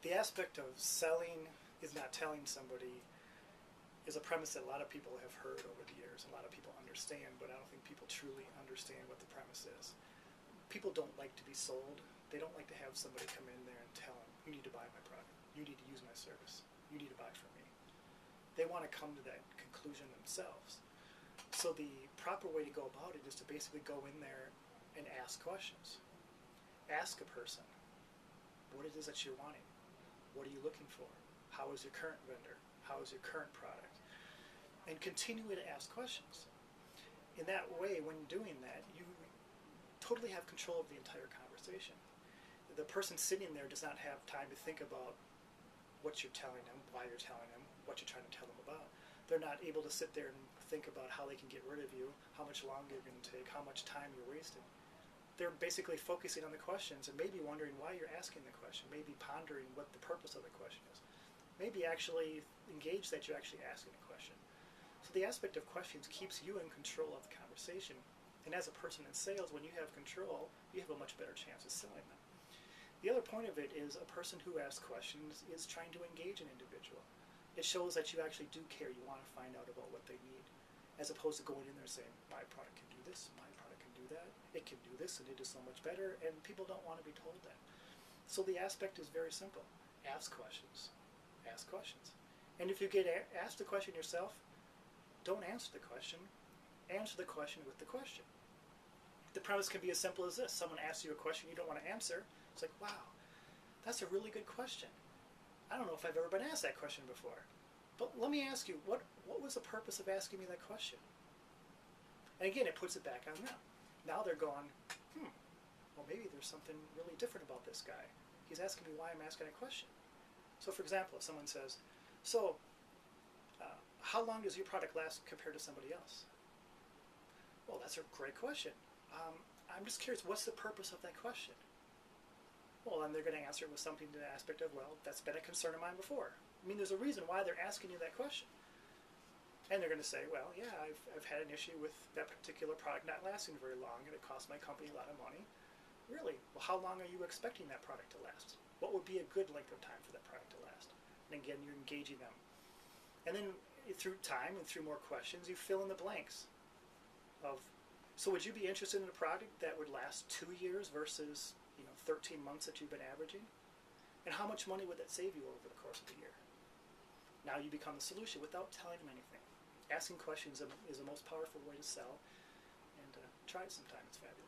The aspect of selling is not telling somebody is a premise that a lot of people have heard over the years, and a lot of people understand, but I don't think people truly understand what the premise is. People don't like to be sold. They don't like to have somebody come in there and tell them, you need to buy my product, you need to use my service, you need to buy from me. They want to come to that conclusion themselves. So the proper way to go about it is to basically go in there and ask questions. Ask a person what it is that you're wanting. What are you looking for? How is your current vendor? How is your current product? And continue to ask questions. In that way, when doing that, you totally have control of the entire conversation. The person sitting there does not have time to think about what you're telling them, why you're telling them, what you're trying to tell them about. They're not able to sit there and think about how they can get rid of you, how much longer you're going to take, how much time you're wasting. They're basically focusing on the questions and maybe wondering why you're asking the question, maybe pondering what the purpose of the question is, maybe actually engage that you're actually asking a question. So the aspect of questions keeps you in control of the conversation. And as a person in sales, when you have control, you have a much better chance of selling them. The other point of it is a person who asks questions is trying to engage an individual. It shows that you actually do care. You want to find out about what they need, as opposed to going in there saying, my product can do this, my product can do that, it can do this, and it is so much better, and people don't want to be told that. So the aspect is very simple. Ask questions. Ask questions. And if you get asked a question yourself, don't answer the question. Answer the question with the question. The premise can be as simple as this. Someone asks you a question you don't want to answer. It's like, wow, that's a really good question. I don't know if I've ever been asked that question before. But let me ask you, what was the purpose of asking me that question? And again, it puts it back on them. Now they're going, well, maybe there's something really different about this guy. He's asking me why I'm asking a question. So for example, if someone says, so how long does your product last compared to somebody else? Well, that's a great question. I'm just curious, what's the purpose of that question? Well, then they're going to answer it with something to the aspect of, well, that's been a concern of mine before. I mean, there's a reason why they're asking you that question. And they're going to say, well, yeah, I've had an issue with that particular product not lasting very long, and it cost my company a lot of money. Really? Well, how long are you expecting that product to last? What would be a good length of time for that product to last? And again, you're engaging them. And then through time and through more questions, you fill in the blanks of, so would you be interested in a product that would last 2 years versus 13 months that you've been averaging? And how much money would that save you over the course of the year? Now you become the solution without telling them anything. Asking questions is the most powerful way to sell, and try it sometime. It's fabulous.